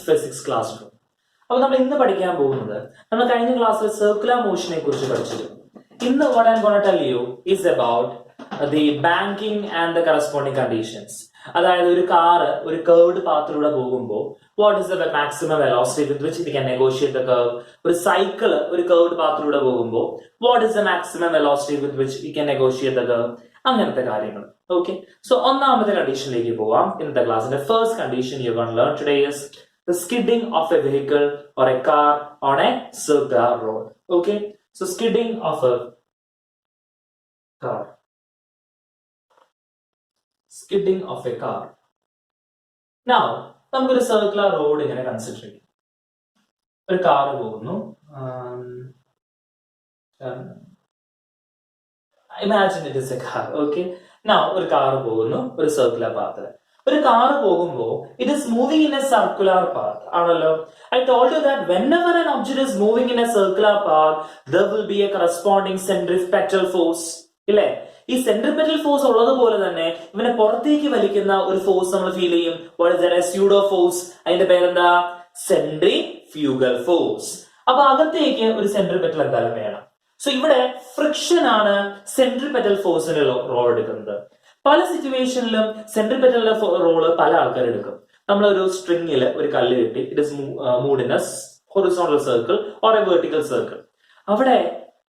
Physics class room. അപ്പോൾ നമ്മൾ ഇന്ന് പഠിക്കാൻ പോകുന്നത്, നമ്മൾ കഴിഞ്ഞ ക്ലാസ്സിൽ സർക്കുലർ മോഷനെ കുറിച്ച് പഠിച്ചിരുന്നു. ഇന്ന് what I'm going to tell you is about the banking and the corresponding conditions. അതായത് ഒരു കാർ ഒരു കർവ്ഡ് പാത്തിലൂടെ പോകുമ്പോൾ what is the maximum velocity with which we can negotiate the curve? ഒരു സൈക്കിൾ ഒരു കർവ്ഡ് പാത്തിലൂടെ പോകുമ്പോൾ what is the maximum velocity with which we can negotiate the curve? അങ്ങനത്തെ കാര്യങ്ങൾ. Okay, so ഒന്നാമത്തെ കണ്ടീഷനിലേക്ക് പോവാം. ഇന്നത്തെ ക്ലാസ്സിന്റെ first condition you going to learn today is the skidding of a vehicle or a car on a circular road. Okay, so skidding of a car. Skidding of a car. Now, നമുക്കൊരു circular road ഇങ്ങനെ consider ചെയ്യാം. ഒരു car പോകുന്നു. Imagine it is a car. Okay, now ഒരു car പോകുന്നു ഒരു circular പാത്തിൽ. ഒരു car പോകുമ്പോൾ it is moving in a circular path ആണല്ലോ. I told you that whenever an object is moving in a circular path, there will be a corresponding centripetal force. ഇല്ലേ? ഈ centripetal force ഉള്ളതുപോലെ തന്നെ ഇവനെ പുറത്തേക്ക് വലിക്കുന്ന ഒരു ഫോഴ്സ് നമ്മൾ ഫീൽ ചെയ്യും. What is that? A pseudo force. അതിന്റെ പേരെന്താ? Centrifugal force. അപ്പൊ അകത്തേക്ക് ഒരു സെൻട്രിപെറ്റൽ എന്തായാലും വേണം. സോ ഇവിടെ ഫ്രിക്ഷൻ ആണ് സെൻട്രിപെറ്റൽ ഫോഴ്സിന്റെ റോൾ എടുക്കുന്നത്. പല സിറ്റുവേഷനിലും സെൻട്രിപെറ്റലിന്റെ റോള് പല ആൾക്കാർ എടുക്കും. നമ്മളൊരു സ്ട്രിങ്ങിൽ ഒരു കല്ല് കെട്ടി it is moved in a horizontal circle or a vertical circle. അവിടെ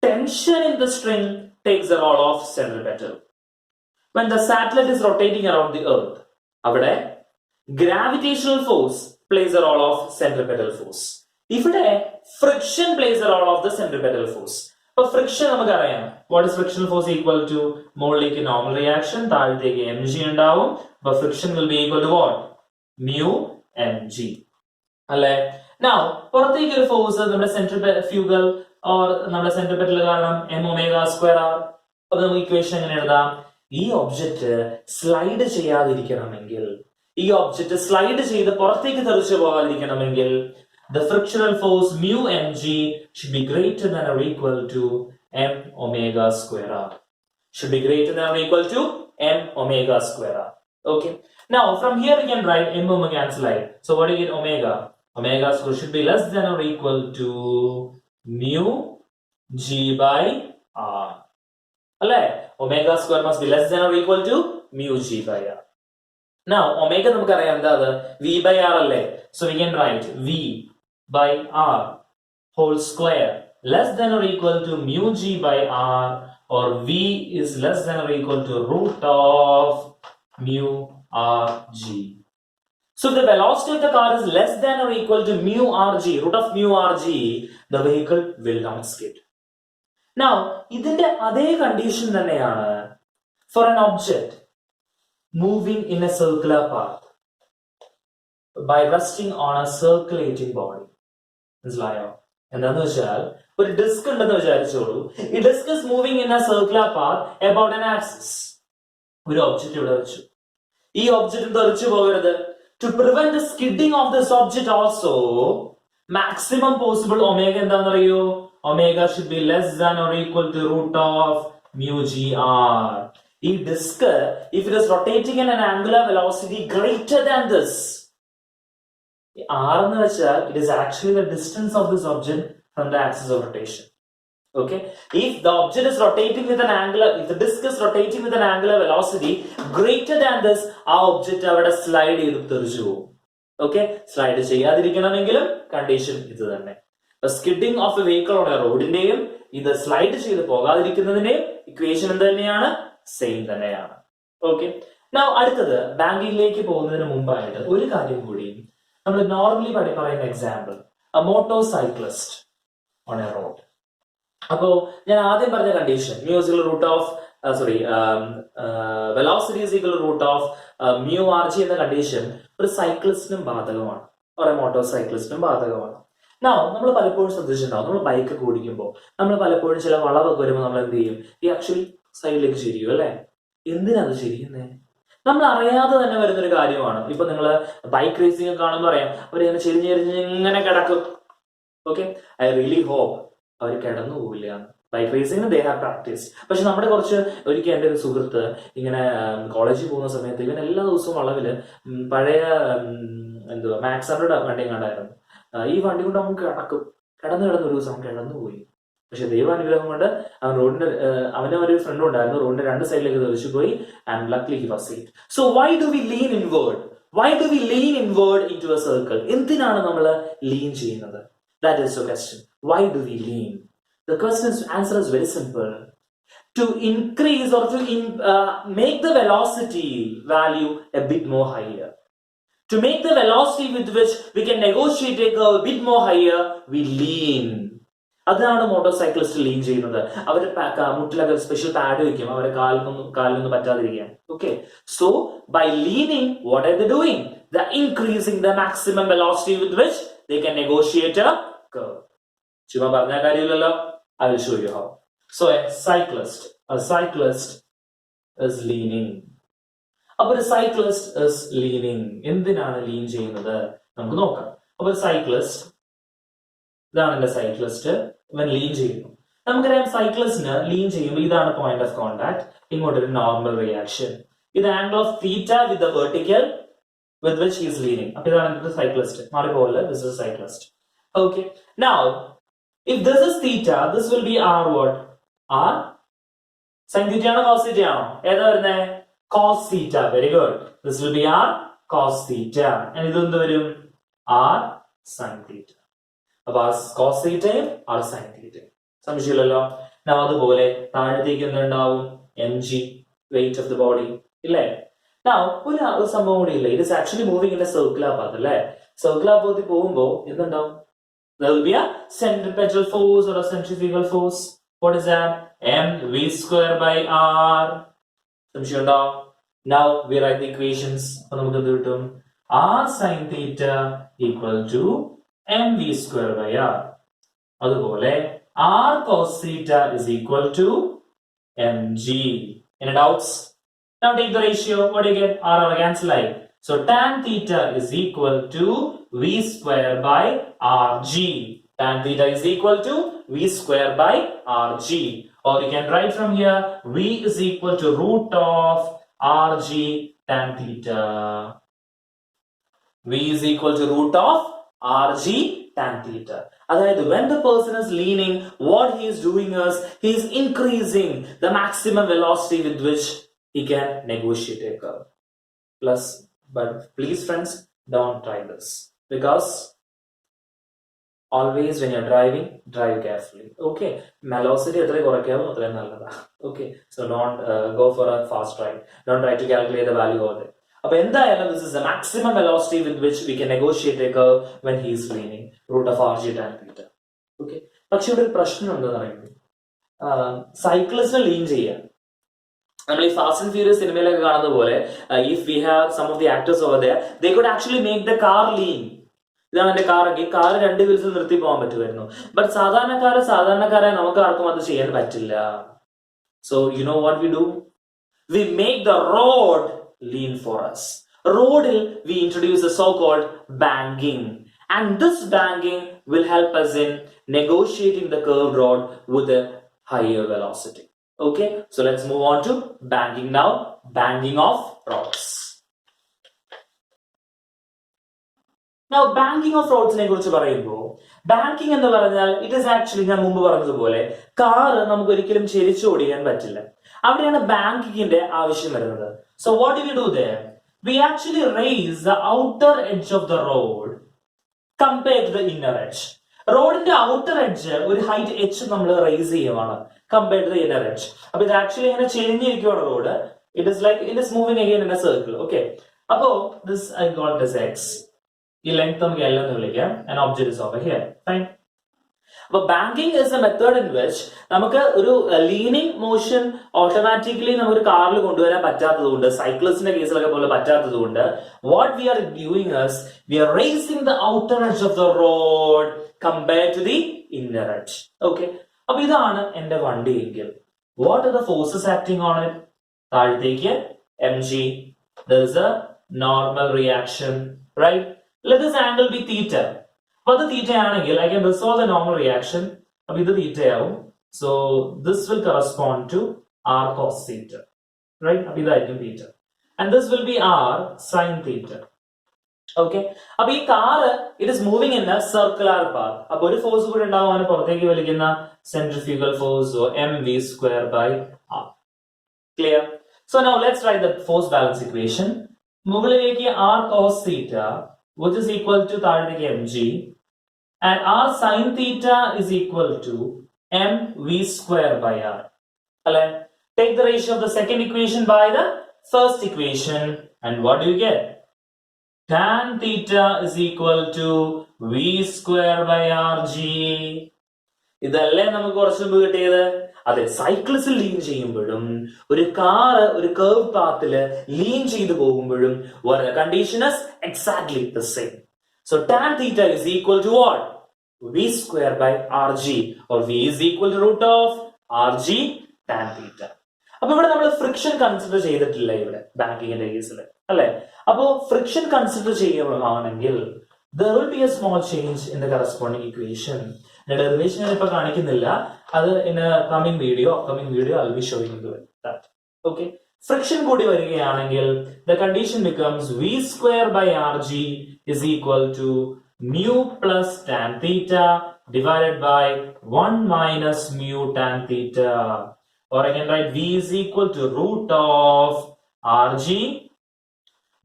tension in the string takes the role of centripetal. When the satellite is rotating around the earth, avade gravitational force plays the role of centripetal force. Ivide friction plays the role of the centripetal force. But friction namakku ariyam. What is frictional force equal to? മുകളിലേക്ക് normal reaction, താഴത്തേക്ക് mg ഉണ്ടാവും. But friction will be equal to what? Mu mg. അല്ലേ? Now പുറത്തേക്ക് ഒരു force നമ്മുടെ centrifugal or നമ്മുടെ centripetal കാരണം m omega square r. അപ്പൊ നമുക്ക് ഇക്വേഷൻ എങ്ങനെ എഴുതാം? ഈ ഒബ്ജക്റ്റ് സ്ലൈഡ് ചെയ്യാതിരിക്കണമെങ്കിൽ, ഈ ഒബ്ജക്റ്റ് സ്ലൈഡ് ചെയ്ത് പുറത്തേക്ക് തെറിച്ചു പോകാതിരിക്കണമെങ്കിൽ the frictional force mu mg should be greater than or equal to m omega square r. Should be greater than or equal to m omega square r. Okay, now from here we can write m omega cancel out. So what do you get? Omega. Omega square should be less than or equal to mu g by r. Alle omega square must be less than or equal to mu g by r. Now omega namukku ariyam endha v by r alle. So we can write v by r whole square less than or equal to mu g by r, or v is less than or equal to root of mu r g. So if the velocity of the car is less than or equal to mu rg, root of mu rg, the vehicle will not skid. Now, ഇതിന്റെ അതേ condition തന്നെയാണ് for an object moving in a circular path by resting on a circulating body. മനസ്സിലായോ? എന്താന്ന് വെച്ചാൽ ഒരു disk ഉണ്ടെന്ന് വിചാരിച്ചോളൂ. ഈ disk is moving in a circular path about an axis. ഒരു ഒബ്ജക്റ്റ് ഇവിടെ വെച്ചു. ഈ ഒബ്ജക്റ്റ് തെറിച്ചു പോകരുത്. To prevent the skidding of this object also, maximum possible omega എന്താണെന്ന് അറിയോ? Omega should be less than or equal to root of mu g r. ഈ disk if it is rotating in an angular velocity greater than this, r എന്ന് വെച്ചാൽ it is actually the distance of this object from the axis of rotation. Okay, if the object is rotating with an angular, if the disk is rotating with an angular velocity greater than this, ആ object അവിടെ slide ചെയ്ത് തെറിച്ചു പോകും. Okay, slide ചെയ്യാതിരിക്കണമെങ്കിലും condition ഇത് തന്നെ. Skidding off a vehicle on a റോഡിന്റെയും ഇത് സ്ലൈഡ് ചെയ്ത് പോകാതിരിക്കുന്നതിന്റെയും ഇക്വേഷൻ എന്ത് തന്നെയാണ്? സെയിം തന്നെയാണ്. ഓക്കെ, നൗ അടുത്തത് ബാങ്കിങ്ങിലേക്ക് പോകുന്നതിന് മുമ്പായിട്ട് ഒരു കാര്യം കൂടി. നമ്മൾ നോർമലി പറയുന്ന example, a motorcyclist on a road. അപ്പോ ഞാൻ ആദ്യം പറഞ്ഞ കണ്ടീഷൻ മ്യൂസിക്കൽ root of velocity is equal root of mu rg എന്ന കണ്ടീഷൻ ഒരു സൈക്ലിസ്റ്റിനും ബാധകമാണ്, ഒരു മോട്ടോർ സൈക്ലിസ്റ്റിനും ബാധകമാണ്. നമ്മൾ പലപ്പോഴും ശ്രദ്ധിച്ചിട്ടുണ്ടാവും, നമ്മൾ ബൈക്ക് ഓടിക്കുമ്പോൾ നമ്മൾ പലപ്പോഴും ചില വളവൊക്കെ വരുമ്പോൾ നമ്മൾ എന്ത് ചെയ്യും? ഈ ആക്ച്വലി സൈഡിലേക്ക് ശരിയും അല്ലെ? എന്തിനാത് ശരിയുന്നേ? നമ്മൾ അറിയാതെ തന്നെ വരുന്നൊരു കാര്യമാണ്. ഇപ്പൊ നിങ്ങൾ ബൈക്ക് റേസിംഗ് കാണുമ്പോൾ അറിയാം, അവരിങ്ങനെ ചെരിഞ്ഞ് ചെരിഞ്ഞ് ഇങ്ങനെ കിടക്കും. ഓക്കെ, ഐ റിയലി ഹോപ്പ് അവർ കിടന്നു പോവില്ല. Bike racing they have practice. പക്ഷെ നമ്മുടെ കുറച്ച് ഒരിക്കൽ എൻ്റെ ഒരു സുഹൃത്ത് ഇങ്ങനെ കോളേജിൽ പോകുന്ന സമയത്ത് ഇവൻ എല്ലാ ദിവസവും വളവില് പഴയ എന്തുവാ മാക്സ് 100 വണ്ടി കണ്ടായിരുന്നു. ഈ വണ്ടി കൊണ്ട് അവൻ കിടന്ന് ഒരു ദിവസം അവൻ കിടന്നുപോയി. പക്ഷെ ദൈവാനുഗ്രഹം കൊണ്ട് അവൻ റോഡിന്റെ അവന്റെ ഒരു ഫ്രണ്ട് ഉണ്ടായിരുന്നു, റോഡിന്റെ രണ്ട് സൈഡിലേക്ക് തെറിച്ചു പോയി. And luckily he was saved. So why do we lean inward? Why do we lean inward into a circle? എന്തിനാണ് നമ്മൾ ലീൻ ചെയ്യുന്നത്? That is the question. Why do we lean? The answer is very simple. To increase or to make the velocity value a bit more higher. To make the velocity with which we can negotiate a curve a bit more higher, we lean. അതാണ് motor cyclist lean ചെയ്യുന്നത്. അവർ മുട്ടിലൊക്കെ special pad വയ്ക്കും, അവരെ കാലിനൊന്നും പറ്റാതിരിക്കാൻ. Okay, so by leaning what are they doing? They are increasing the maximum velocity with which they can negotiate a curve. ചുമ്മാ പറഞ്ഞ കാര്യമില്ലല്ലോ. I will show you how. So a cyclist is leaning. അപ്പോൾ ഒരു cyclist is leaning. എന്തിനാണ് lean ചെയ്യുന്നത് നമുക്ക് നോക്കാം. അപ്പോൾ ഒരു സൈക്ലിസ്റ്റ്, ഇതാണ് എന്റെ സൈക്ലിസ്റ്റ്, ഇവൻ ലീൻ ചെയ്യുന്നു. നമുക്കറിയാം സൈക്ലിസ്റ്റിന് ലീൻ ചെയ്യുമ്പോൾ ഇതാണ് പോയിന്റ് ഓഫ് കോണ്ടാക്ട്, ഇങ്ങോട്ടൊരു നോർമൽ റിയാക്ഷൻ. ഇത് angle of theta with the vertical with which he is leaning. അപ്പോൾ ഇതാണ് എന്റെ സൈക്ലിസ്റ്റ്. മാറിപ്പോലെ this is cyclist. Okay, now if this is theta, this will be r what? R sin theta ആണോ cos theta ആണോ? ഏതാ വരുന്നേ? cos theta. Very good. This will be r cos theta. And ഇത് എന്ത് വരും? r sin theta. അപ്പൊ cos theta r sin theta. സംശയമില്ലല്ലോ. now അതുപോലെ താഴത്തേക്ക് എന്തുണ്ടാവും? mg, weight of the body, ഇല്ലേ? now ഒരു സംഭവം കൂടി ഇല്ലേ, it is actually moving in a circular path അല്ലേ? circular path പോകുമ്പോൾ എന്തുണ്ടാവും? There will be a centripetal force or a centrifugal force. What is that? mv square by r. Now we write the equations. r sin theta equal to mv square by r. അതുപോലെ r cos theta is equal to mg. Any doubts? Now take the ratio. What do you get? r cancel out. So tan theta is equal to v square by rg. Tan theta is equal to v square by rg. Or you can write from here v is equal to root of rg tan theta. V is equal to root of rg tan theta. That when the person is leaning, what he is doing is he is increasing the maximum velocity with which he can negotiate a curve. Plus, but please friends, don't try this, because always when you're driving, drive carefully. Okay, velocity എത്ര കുറയ്ക്കാവോ അത്രയും നല്ലതാ. Okay, so don't go for a fast ride. Don't try to calculate the value of it. അപ്പൊ എന്തായാലും this is the maximum velocity with which we can negotiate a curve when he is leaning, root of rg tan theta. Okay, പക്ഷെ ഇവിടെ ഒരു പ്രശ്നം ഉണ്ടെന്ന് പറയുന്നത്, സൈക്ലിസ്റ്റിനെ lean ചെയ്യാം. നമ്മൾ ഈ ഫാസ്റ്റ് ആൻഡ് ഫ്യൂരിയസ് സിനിമയിലൊക്കെ കാണുന്ന പോലെ, if we have some of the actors over there, they could actually make the car lean. ഇതാണ് എന്റെ കാറെങ്കിൽ കാർ രണ്ട് വീൽസിൽ നിർത്തി പോകാൻ പറ്റുമായിരുന്നു. ബട്ട് സാധാരണക്കാരെ നമുക്ക് ആർക്കും അത് ചെയ്യാൻ പറ്റില്ല. So you know what we do? We make the road lean for us. റോഡിൽ we introduce a so called banking. And this banking will help us in negotiating the curved rod with a higher velocity. Okay, so let's move on to banking now. Banking of rods. Now banking of rods ne kurichu parayumbo, banking ennu paranjal it is actually ഞാൻ മുമ്പ് പറഞ്ഞതുപോലെ car നമുക്ക് ഒരിക്കലും ചെരിച്ചു ഓടിക്കാൻ പറ്റില്ല. അവിടെയാണ് ബാങ്കിങ്ങിന്റെ ആവശ്യം വരുന്നത്. So what do we do there? We actually raise the outer edge of the road compared to the inner edge. റോഡിന്റെ ഔട്ടർ എഡ്ജ് ഒരു ഹൈറ്റ് h നമ്മൾ റേസ് ചെയ്യുവാണ് compared to the inner edge. അപ്പൊ ഇത് ആക്ച്വലി ഇങ്ങനെ ചെരിഞ്ഞിരിക്കുകയാണ് road. It is like it is moving again in a circle. Okay, അപ്പോ this I call this x. ഈ ലെങ്ത് നമുക്ക് L എന്ന് വിളിക്കാം. And object is over here. Fine. അപ്പൊ banking is a method in which നമുക്ക് ഒരു leaning motion automatically നമുക്ക് കാറിൽ കൊണ്ടുവരാൻ പറ്റാത്തത് കൊണ്ട്, സൈക്ലിസ്റ്റിന്റെ കേസിലൊക്കെ പോലെ പറ്റാത്തത് കൊണ്ട്, what we are doing is we are racing the outer edge of the road compared to the inner edge. Okay, അപ്പൊ ഇതാണ് എന്റെ വണ്ടി എങ്കിൽ, what are the forces acting on it? താഴത്തേക്ക് mg, there is a normal reaction, right? Let this angle be theta. അപ്പൊ അത് theta ആണെങ്കിൽ I can resolve the normal reaction. അപ്പൊ ഇത് theta ആവും, So this will correspond to r cos theta, right? Theta. And this will be r sin theta. Okay. Now, this car, it is moving in a circular path. Now, the force is centrifugal force, so mv square by r. Clear? So now let's write the force balance equation. R cos theta, which is equal to mg, and r sin theta is equal to mv square by r. Take the ratio of the second equation by the first equation, and what do you get? Tan theta is equal to v square by rg. ഇതല്ലേ നമുക്ക് കുറച്ച് മുമ്പ് കിട്ടിയത്? അതെ, സൈക്കിൾസിൽ lean ചെയ്യുമ്പോഴും ഒരു car ഒരു curve പാത്തില് lean ചെയ്തു പോകുമ്പോഴും condition is exactly the same. So tan theta is equal to what? v square by rg, or v is equal to root of rg tan theta. അപ്പൊ ഇവിടെ നമ്മൾ ഫ്രിക്ഷൻ കൺസിഡർ ചെയ്തിട്ടില്ല ഇവിടെ ബാങ്കിങ്ങിന്റെ കേസിൽ, അല്ലെ? അപ്പോ ഫ്രിക്ഷൻ കൺസിഡർ ചെയ്യുകയാണെങ്കിൽ there will be a small change in the corresponding equation. Derivation ഞാൻ ഇപ്പൊ കാണിക്കുന്നില്ല, അത് in a upcoming video I'll be showing you that. Okay, friction കൂടി വരികയാണെങ്കിൽ the condition becomes v square by rg is equal to mu plus tan theta divided by 1 minus mu tan theta, or I can write v is equal to root of rg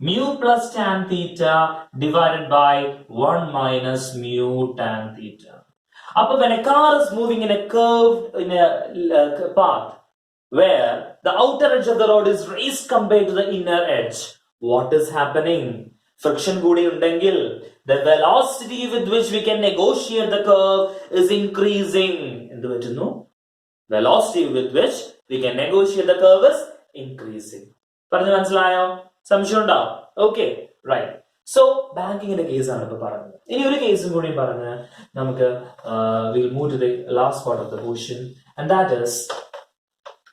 mu plus tan theta divided by 1 minus mu tan theta. But when a car is moving in a curved path where the outer edge of the road is raised compared to the inner edge, what is happening? Friction goodi undengil, the velocity with which we can negotiate the curve is increasing. Velocity with which we can negotiate the curve is increasing. Paranju manasilayo? Samshayam undao? Okay, right. So ബാങ്കിങ്ങിന്റെ കേസാണ് ഇപ്പൊ പറഞ്ഞത്. ഇനി ഒരു കേസും കൂടി പറഞ്ഞ് നമുക്ക് we'll move to the last part of the portion, and that is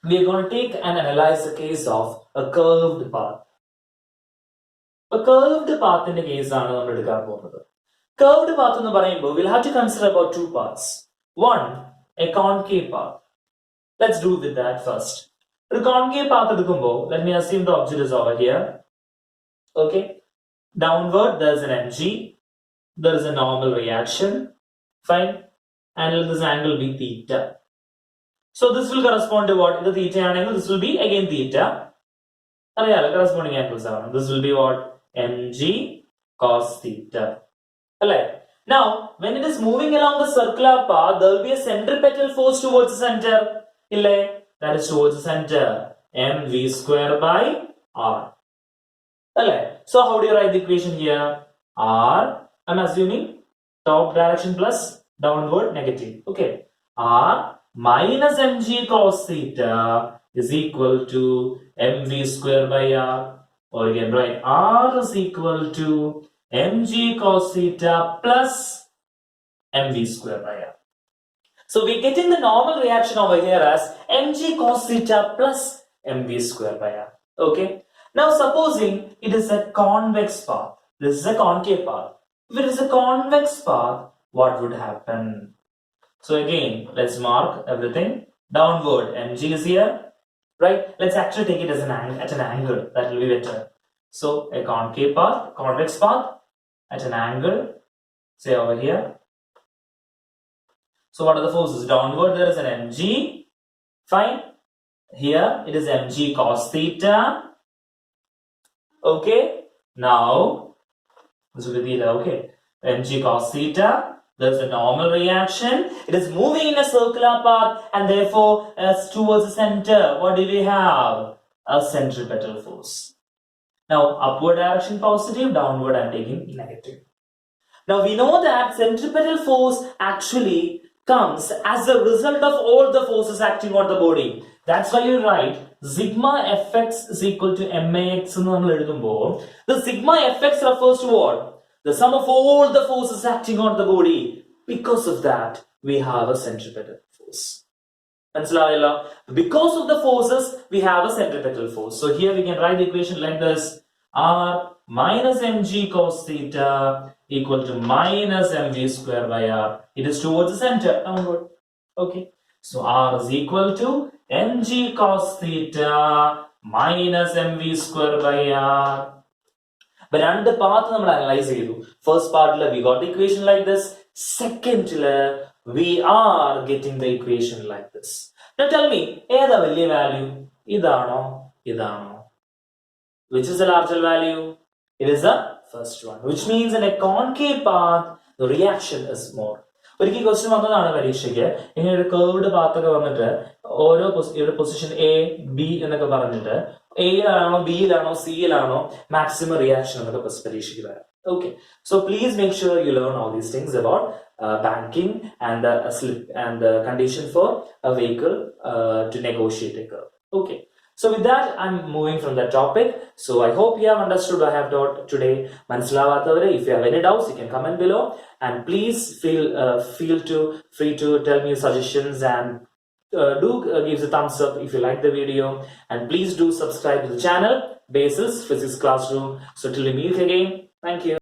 we are going to take and analyze the case of a curved path. A curved path ന്റെ കേസാണ് നമ്മൾ എടുക്കാൻ പോകുന്നത്. Curved path എന്ന് പറയുമ്പോൾ we'll have to consider about two paths. One, a concave path. Let's do with that first. ഒരു concave path എടുക്കുമ്പോൾ let me assume the object is over here. Okay, downward there's an mg, there is a normal reaction, fine, and let this angle be theta. So this will correspond to what? The theta angle, this will be again theta. Corresponding angles are. This will be what? Mg cos theta. Now, when it is moving along the circular path, there will be a centripetal force towards the center. That is towards the center. Mv square by r. So how do you write the equation here? R, I'm assuming top direction plus downward negative. Okay, R minus mg cos theta is equal to mv square by r, or again write R is equal to mg cos theta plus mv square by r. So we're getting the normal reaction over here as mg cos theta plus mv square by r. Okay. Now supposing it is a convex path, this is a concave path. If it is a convex path, what would happen? So again, let's mark everything. Downward, mg is here, right? Let's actually take it as at an angle, that will be better. So a concave path, convex path at an angle, say over here. So what are the forces? Downward there is an mg, fine. Here it is mg cos theta. Okay, now this will be theta. Okay, mg cos theta, there's a normal reaction, it is moving in a circular path, and therefore as towards the center, what do we have? A centripetal force. Now upward direction positive, downward I'm taking negative. Now we know that centripetal force actually comes as a result of all the forces acting on the body. That's why you write sigma fx is equal to max. The sigma fx refers to what? The sum of all the forces acting on the body. Because of that, we have a centripetal force. Because of the forces, we have a centripetal force. So here we can write the equation like this. R minus mg cos theta equal to minus mv square by r. It is towards the center, downward. Okay. So R is equal to mg cos theta minus mv square by R. But രണ്ട് path നമ്മൾ analyse ചെയ്തു. First പാർട്ടിൽ we got the equation like this. Secondൽ we are getting the equation like this. Now tell me, ഏതാ വലിയ value? ഇതാണോ ഇതാണോ? Which is the larger value? It is the first one, which means in a concave path the reaction is more. ഒരിക്കൽ question വന്നതാണ് പരീക്ഷയ്ക്ക്. ഇങ്ങനെ ഒരു curved path ഒക്കെ വന്നിട്ട് ഓരോ ഇവിടെ പൊസിഷൻ എ ബി എന്നൊക്കെ പറഞ്ഞിട്ട് എയിലാണോ ബിയിലാണോ സിയിലാണോ മാക്സിമം റിയാക്ഷൻ എന്നൊക്കെ പരീക്ഷയ്ക്ക് വരാം. Okay, so please make sure you learn all these things about banking and the slip and the condition for a vehicle to negotiate a curve. Okay. So with that, I'm moving from that topic. So I hope you have understood what I have taught today. Manslavathavare, if you have any doubts, you can comment below, and please feel free to tell me your suggestions, and do give the thumbs up if you like the video, and please do subscribe to the channel Basil's Physics Classroom. So till we meet again, thank you.